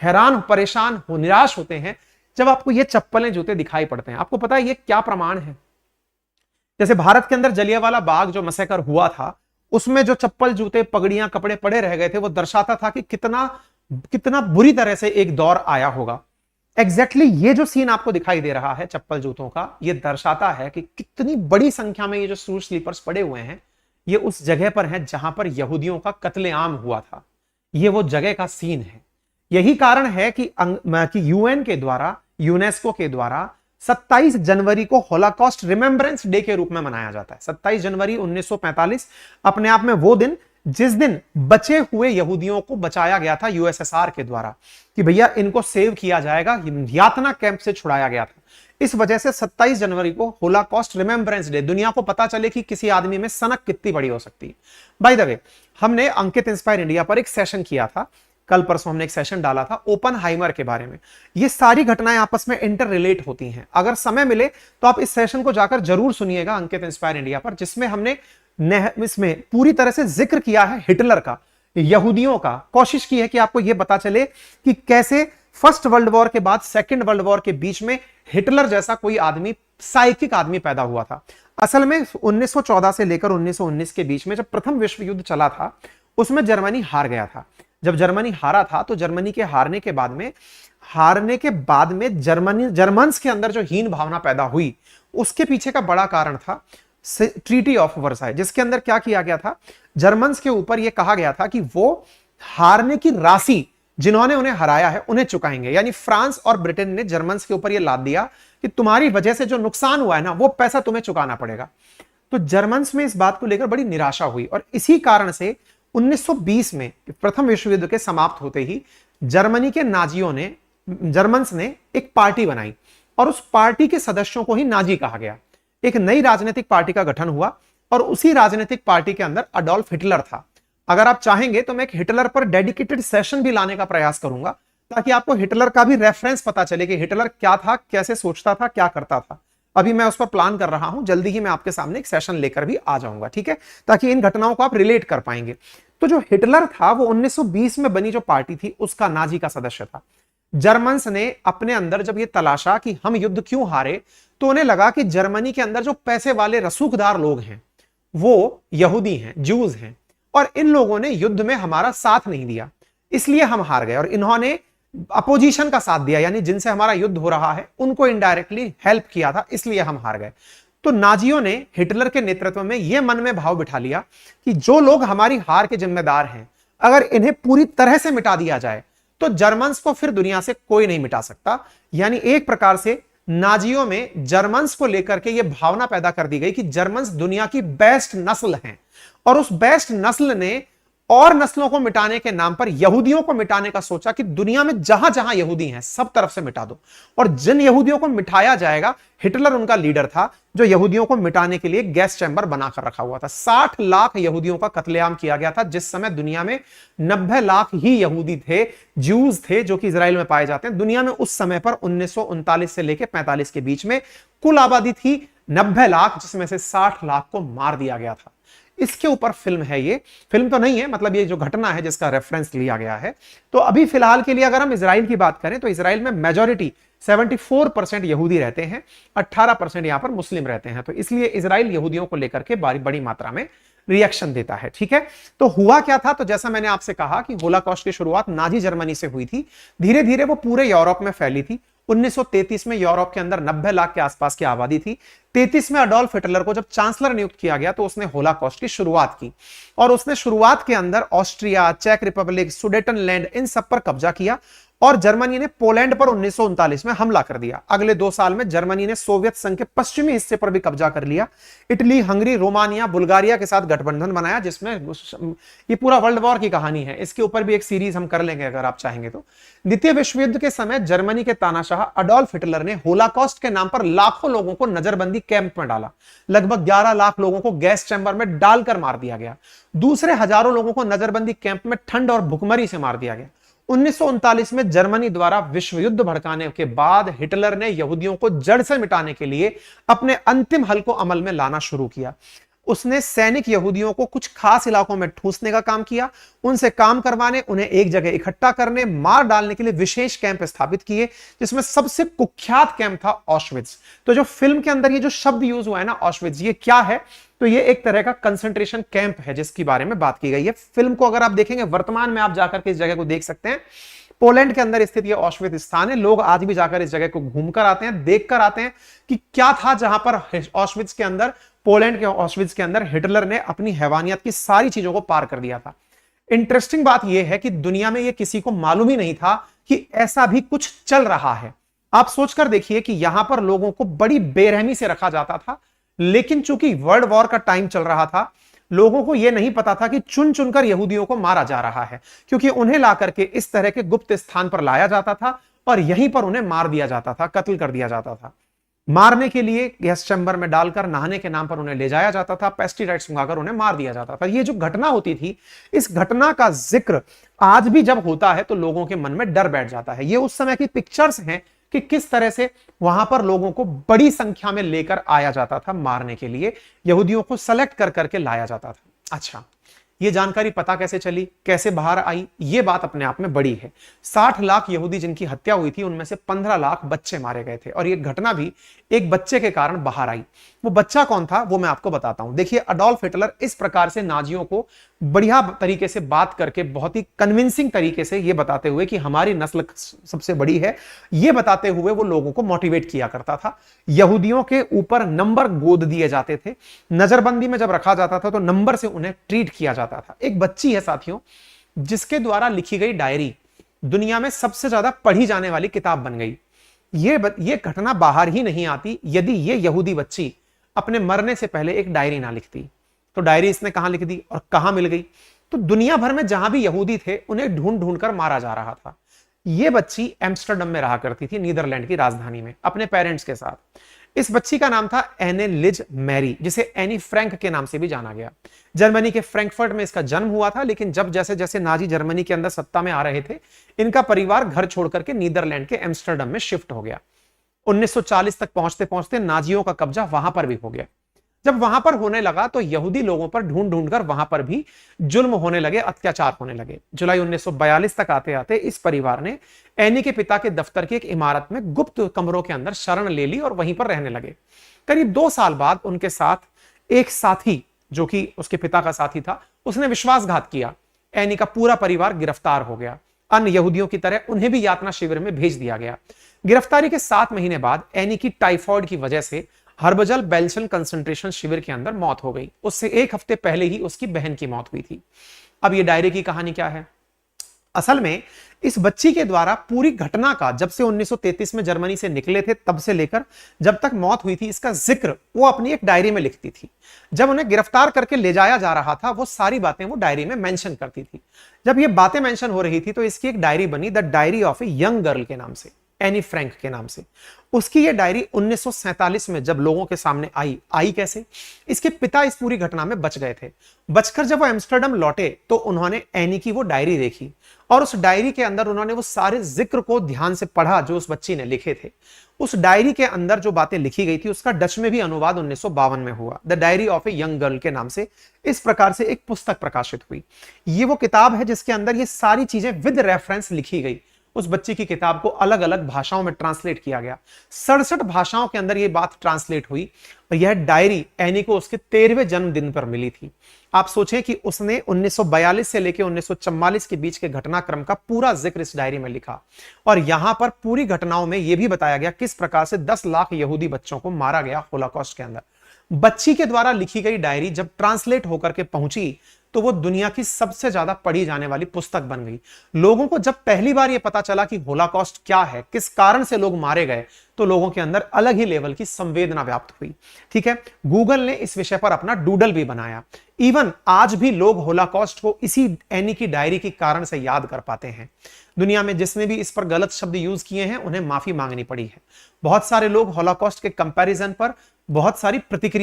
हैरान परेशान हो निराश होते हैं जब आपको ये चप्पलें जूते दिखाई पड़ते हैं। आपको पता है ये क्या प्रमाण है? जैसे भारत के अंदर जलियांवाला बाग जो मैसेकर हुआ था, उसमें जो चप्पल जूते पगड़ियां कपड़े पड़े रह गए थे, वो दर्शाता था कि कितना कितना बुरी तरह से एक दौर आया होगा। एग्जैक्टली ये जो सीन आपको दिखाई दे रहा है चप्पल जूतों का, ये दर्शाता है कि कितनी बड़ी संख्या में ये जो शूज स्लीपर्स पड़े हुए हैं, ये उस जगह पर है जहां पर यहूदियों का कत्लेआम हुआ था। ये वो जगह का सीन है। यही कारण है कि यूएन के द्वारा, यूनेस्को के द्वारा 27 जनवरी को होलोकॉस्ट रिमेम्बरेंस डे के रूप में मनाया जाता है। 27 जनवरी 1945 अपने आप में वो दिन जिस दिन बचे हुए यहूदियों को बचाया गया था यूएसएसआर के द्वारा, कि भैया इनको सेव किया जाएगा, यातना कैंप से छुड़ाया गया था। इस वजह से 27 जनवरी को होलोकॉस्ट रिमेम्बरेंस डे, दुनिया को पता चले कि किसी आदमी में सनक कितनी बड़ी हो सकती है। बाय द वे, हमने अंकित इंस्पायर इंडिया पर एक सेशन किया था, कल परसों हमने एक सेशन डाला था ओपनहाइमर के बारे में। ये सारी घटनाएं आपस में इंटर रिलेट होती हैं। अगर समय मिले तो आप इस सेशन को जाकर जरूर सुनिएगा अंकित इंस्पायर इंडिया पर, जिसमें हमने इसमें पूरी तरह से जिक्र किया है हिटलर का, यहूदियों का। कोशिश की है कि आपको यह पता चले कि कैसे फर्स्ट वर्ल्ड वॉर के बाद सेकेंड वर्ल्ड वॉर के बीच में हिटलर जैसा कोई आदमी, साइकिक आदमी पैदा हुआ था। असल में 1914 से लेकर 1919 के बीच में जब प्रथम विश्व युद्ध चला था, उसमें जर्मनी हार गया था। जब जर्मनी हारा था तो जर्मनी के हारने के बाद में जर्मन्स के अंदर जो हीन भावना पैदा हुई, उसके पीछे का बड़ा कारण था ट्रीटी ऑफ वर्साई, जिसके अंदर क्या किया गया था, जर्मन्स के ऊपर यह कहा गया था कि वो हारने की राशि जिन्होंने उन्हें हराया है उन्हें चुकाएंगे। यानी फ्रांस और ब्रिटेन ने जर्मन्स के ऊपर यह लाद दिया कि तुम्हारी वजह से जो नुकसान हुआ है ना, वो पैसा तुम्हें चुकाना पड़ेगा। तो जर्मन्स में इस बात को लेकर बड़ी निराशा हुई और इसी कारण से 1920 में प्रथम विश्व युद्ध के समाप्त होते ही जर्मनी के जर्मन्स ने एक पार्टी बनाई और उस पार्टी के सदस्यों को ही नाजी कहा गया। एक नई राजनीतिक पार्टी का गठन हुआ और उसी राजनीतिक पार्टी के अंदर अडोल्फ हिटलर था। अगर आप चाहेंगे तो मैं एक हिटलर पर डेडिकेटेड सेशन भी लाने का प्रयास करूंगा, ताकि आपको हिटलर का भी रेफरेंस पता चले कि हिटलर क्या था, कैसे सोचता था, क्या करता था। अभी मैं उस पर प्लान कर रहा हूं, जल्दी ही मैं आपके सामने एक सेशन लेकर भी आ जाऊंगा, ठीक है, ताकि इन घटनाओं को आप रिलेट कर पाएंगे। तो जो हिटलर था वो 1920 में बनी जो पार्टी थी उसका नाजी का सदस्य था। जर्मन्स ने अपने अंदर जब ये तलाशा कि हम युद्ध क्यों हारे, तो उन्हें लगा कि जर्मनी के अंदर जो पैसे वाले रसूखदार लोग हैं वो यहूदी हैं, जूज हैं, और इन लोगों ने युद्ध में हमारा साथ नहीं दिया, इसलिए हम हार गए। और इन्होंने अपोजिशन का साथ दिया, यानी जिनसे हमारा युद्ध हो रहा है उनको इनडायरेक्टली हेल्प किया था, इसलिए हम हार गए। तो नाजियों ने हिटलर के नेतृत्व में यह मन में भाव बिठा लिया कि जो लोग हमारी हार के जिम्मेदार हैं, अगर इन्हें पूरी तरह से मिटा दिया जाए तो जर्मन्स को फिर दुनिया से कोई नहीं मिटा सकता। यानी एक प्रकार से नाजियों में जर्मन्स को लेकर के यह भावना पैदा कर दी गई कि जर्मन्स दुनिया की बेस्ट नस्ल हैं, और उस बेस्ट नस्ल ने और नस्लों को मिटाने के नाम पर यहूदियों को मिटाने का सोचा कि दुनिया में जहां जहां यहूदी हैं सब तरफ से मिटा दो। और जिन यहूदियों को मिटाया जाएगा, हिटलर उनका लीडर था जो यहूदियों को मिटाने के लिए गैस चैम्बर बनाकर रखा हुआ था। 60 लाख यहूदियों का कत्लेआम किया गया था, जिस समय दुनिया में 90 लाख ही यहूदी थे, ज्यूज थे, जो कि इजराइल में पाए जाते हैं। दुनिया में उस समय पर 1939 से लेकर 45 के बीच में कुल आबादी थी 90 लाख, जिसमें से 60 लाख को मार दिया गया था। इसके ऊपर फिल्म है, ये फिल्म तो नहीं है, मतलब ये जो घटना है जिसका रेफरेंस लिया गया है। तो अभी फिलहाल के लिए अगर हम इजराइल की बात करें तो इजराइल में मेजॉरिटी 74% यहूदी रहते हैं, 18% यहां पर मुस्लिम रहते हैं। तो इसलिए इजराइल यहूदियों को लेकर के बड़ी मात्रा में रिएक्शन देता है, ठीक है। तो हुआ क्या था, तो जैसा मैंने आपसे कहा कि होलोकॉस्ट की शुरुआत नाजी जर्मनी से हुई थी, धीरे धीरे वो पूरे यूरोप में फैली थी। 1933 में यूरोप के अंदर 90 लाख के आसपास की आबादी थी। 33 में अडोल्फ हिटलर को जब चांसलर नियुक्त किया गया तो उसने होलोकॉस्ट की शुरुआत की, और उसने शुरुआत के अंदर ऑस्ट्रिया, चेक रिपब्लिक, सुडेटनलैंड, इन सब पर कब्जा किया, और जर्मनी ने पोलैंड पर 1939 में हमला कर दिया। अगले 2 साल में जर्मनी ने सोवियत संघ के पश्चिमी हिस्से पर भी कब्जा कर लिया। इटली, हंगरी, रोमानिया, बुल्गारिया के साथ गठबंधन बनाया, जिसमें ये पूरा वर्ल्ड वॉर की कहानी है। इसके ऊपर भी एक सीरीज हम कर लेंगे अगर आप चाहेंगे तो। द्वितीय विश्व युद्ध के समय जर्मनी के तानाशाह अडोल्फ हिटलर ने होलोकॉस्ट के नाम पर लाखों लोगों को नजरबंदी कैंप में डाला। लगभग 11 लाख लोगों को गैस चैम्बर में डालकर मार दिया गया। दूसरे हजारों लोगों को नजरबंदी कैंप में ठंड और भुखमरी से मार दिया गया। 1939 में जर्मनी द्वारा विश्व युद्ध भड़काने के बाद हिटलर ने यहूदियों को जड़ से मिटाने के लिए अपने अंतिम हल को अमल में लाना शुरू किया। उसने सैनिक यहूदियों को कुछ खास इलाकों में ठूंसने का काम किया, उनसे काम करवाने, उन्हें एक जगह इकट्ठा करने, मार डालने के लिए विशेष कैंप स्थापित किए, जिसमें सबसे कुख्यात कैंप था ऑशविट्ज। तो जो फिल्म के अंदर ये जो शब्द यूज हुआ है ना ऑशविट्ज, ये क्या है? तो ये एक तरह का कंसंट्रेशन कैंप है जिसके बारे में बात की गई है। फिल्म को अगर आप देखेंगे, वर्तमान में आप जाकर के इस जगह को देख सकते हैं। पोलैंड के अंदर स्थित यह ऑशविट्ज स्थान है। लोग आज भी जाकर इस जगह को घूमकर आते हैं, देखकर आते हैं कि क्या था जहां पर ऑशविट्ज के अंदर, पोलैंड के ऑशविट्ज के अंदर हिटलर ने अपनी हैवानियत की सारी चीजों को पार कर दिया था। इंटरेस्टिंग बात यह है कि दुनिया में यह किसी को मालूम ही नहीं था कि ऐसा भी कुछ चल रहा है। आप सोचकर देखिए कि यहां पर लोगों को बड़ी बेरहमी से रखा जाता था, लेकिन चूंकि वर्ल्ड वॉर का टाइम चल रहा था, लोगों को यह नहीं पता था कि चुन चुनकर यहूदियों को मारा जा रहा है, क्योंकि उन्हें ला करके इस तरह के गुप्त स्थान पर लाया जाता था और यहीं पर उन्हें मार दिया जाता था, कत्ल कर दिया जाता था। मारने के लिए गैस चैम्बर में डालकर नहाने के नाम पर उन्हें ले जाया जाता था, पेस्टिसाइड्स मंगाकर उन्हें मार दिया जाता था। ये जो घटना होती थी, इस घटना का जिक्र आज भी जब होता है तो लोगों के मन में डर बैठ जाता है। ये उस समय की पिक्चर्स हैं कि किस तरह से वहां पर लोगों को बड़ी संख्या में लेकर आया जाता था मारने के लिए, यहूदियों को सेलेक्ट कर करके लाया जाता था। अच्छा, ये जानकारी पता कैसे चली, कैसे बाहर आई, ये बात अपने आप में बड़ी है। 60 लाख यहूदी जिनकी हत्या हुई थी, उनमें से 15 लाख बच्चे मारे गए थे, और ये घटना भी एक बच्चे के कारण बाहर आई। वो बच्चा कौन था वो मैं आपको बताता हूं। देखिए, अडोल्फ हिटलर इस प्रकार से नाजियों को बढ़िया तरीके से बात करके, बहुत ही कन्विंसिंग तरीके से ये बताते हुए कि हमारी नस्ल सबसे बड़ी है, ये बताते हुए वो लोगों को मोटिवेट किया करता था। यहूदियों के ऊपर नंबर गोद दिए जाते थे, नजरबंदी में जब रखा जाता था तो नंबर से उन्हें ट्रीट किया जाता था। एक बच्ची है साथियों, जिसके द्वारा लिखी गई डायरी दुनिया में सबसे ज्यादा पढ़ी जाने वाली किताब बन गई। ये घटना बाहर ही नहीं आती यदि ये यहूदी बच्ची अपने मरने से पहले एक डायरी ना लिखती। तो डायरी इसने कहां लिख दी और कहां मिल गई? तो दुनिया भर में जहां भी यहूदी थे, उन्हें ढूंढ ढूंढ कर मारा जा रहा था। यह बच्ची एम्स्टर्डम में रहा करती थी, नीदरलैंड की राजधानी में, अपने पेरेंट्स के साथ। इस बच्ची का नाम था एने लिज मैरी, जिसे एनी फ्रैंक के नाम से भी जाना गया। जर्मनी के फ्रैंकफर्ट में इसका जन्म हुआ था, लेकिन जब जैसे जैसे नाजी जर्मनी के अंदर सत्ता में आ रहे थे, इनका परिवार घर छोड़कर के नीदरलैंड के एम्स्टर्डम में शिफ्ट हो गया। 1940 तक पहुंचते पहुंचते नाजियों का कब्जा वहां पर भी हो गया। जब वहां पर होने लगा तो यहूदी लोगों पर ढूंढ ढूंढ कर वहां पर भी जुल्म होने लगे, अत्याचार होने लगे। जुलाई 1942 तक आते आते इस परिवार ने एनी के पिता के दफ्तर की एक इमारत में गुप्त कमरों के अंदर शरण ले ली और वहीं पर रहने लगे। करीब 2 साल बाद उनके साथ एक साथी, जो कि उसके पिता का साथी था, उसने विश्वासघात किया। एनी का पूरा परिवार गिरफ्तार हो गया। अन्य यहूदियों की तरह उन्हें भी यातना शिविर में भेज दिया गया। गिरफ्तारी के 7 महीने बाद एनी की टाइफॉइड की वजह से हर्बजल बेल्सन कंसंट्रेशन शिविर के अंदर मौत हो गई। उससे 1 हफ्ते पहले ही उसकी बहन की मौत हुई थी। अब ये डायरी की कहानी क्या है? असल में इस बच्ची के द्वारा पूरी घटना का, जब से 1933 में जर्मनी से निकले थे तब से लेकर जब तक मौत हुई थी, इसका जिक्र वो अपनी एक डायरी में लिखती थी। जब उन्हें गिरफ्तार करके ले जाया जा रहा था, वो सारी बातें वो डायरी में मेंशन करती थी। जब ये बातें मेंशन हो रही थी तो इसकी एक डायरी बनी, the diary of a young girl के नाम से, एनी फ्रैंक के नाम से। उसकी ये डायरी 1947 में जब लोगों के सामने आई कैसे? इसके पिता इस पूरी घटना में बच गए थे। बचकर जब वो एम्स्टर्डम लौटे तो उन्होंने एनी की वो डायरी देखी, और उस डायरी के अंदर उन्होंने वो सारे जिक्र को ध्यान से पढ़ा जो उस बच्ची ने लिखे थे। उस डायरी के अंदर जो बातें लिखी गई थी उसका डच में भी अनुवाद 1952 में हुआ, the diary of a young girl के नाम से। इस प्रकार से एक पुस्तक प्रकाशित हुई। ये वो किताब है जिसके अंदर ये सारी चीजें विद रेफरेंस लिखी गई। उस बच्ची की किताब को अलग अलग भाषाओं में ट्रांसलेट किया गया। 67 भाषाओं के अंदर यह बात ट्रांसलेट हुई, और यह डायरी एनी को उसके 13वें जन्मदिन पर मिली थी। आप सोचें कि उसने 1942 से लेकर 1944 के बीच के घटनाक्रम का पूरा जिक्र इस डायरी में लिखा, और यहां पर पूरी घटनाओं में यह भी बताया गया किस प्रकार से 10 लाख यहूदी बच्चों को मारा गया होलोकॉस्ट के अंदर। बच्ची के द्वारा लिखी गई डायरी जब ट्रांसलेट होकर के पहुंची तो वो दुनिया की सबसे ज्यादा पढ़ी जाने वाली पुस्तक बन गई। लोगों को जब पहली बार ये पता चला कि होलोकॉस्ट क्या है, किस कारण से लोग मारे गए, तो लोगों के अंदर अलग ही लेवल की संवेदना व्याप्त हुई। ठीक है, गूगल ने इस विषय पर अपना डूडल भी बनाया। इवन आज भी लोग होलोकॉस्ट को इसी एनी की डायरी के कारण से याद कर पाते हैं। दुनिया में जिसने भी इस पर गलत शब्द यूज किए हैं उन्हें माफी मांगनी पड़ी है। बहुत सारे लोग होलोकॉस्ट के कंपैरिजन पर बहुत सारी प्रतिक्रिया